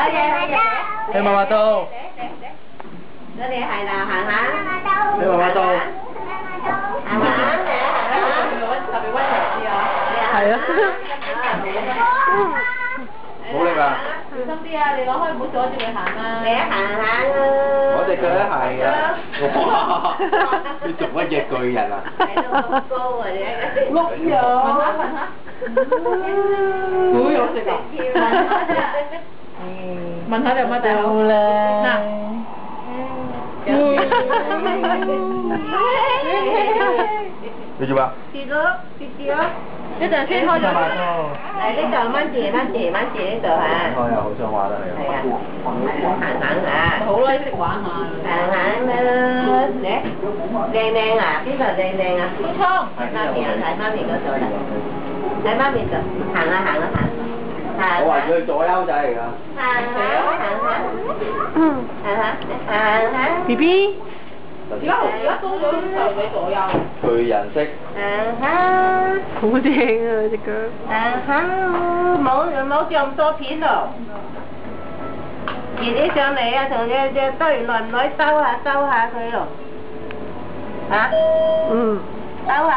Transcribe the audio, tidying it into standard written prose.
Hey Mama Tô. Cái này hay là hàng hả? Hey Mama Tô. Hàng hả?係啊。冇力啊！小心啲啊！你攞開唔好阻住佢行啊！你行下我隻腳一係啊！哇！你做乜嘢巨人啊？你都咁高啊你！碌咗。問下。好有食啊！問下你有乜大佬？嗱。你做咩？跌咗。一陣先開咗。嚟呢度掹住呢度嚇。我又好想玩啦，係啊。行下。好啦，識玩下。行下啦，靚啊！邊度靚啊？東倉。睇媽咪啊！睇媽咪嗰度啦。睇媽咪度，行啊！我話佢左優仔嚟㗎。行下。B B。而家多咗就俾左右。巨人式。行下。好正啊隻腳。行下，冇咁多片咯。遲啲上嚟啊，同隻堆來唔來收下佢咯。嚇？嗯。收下。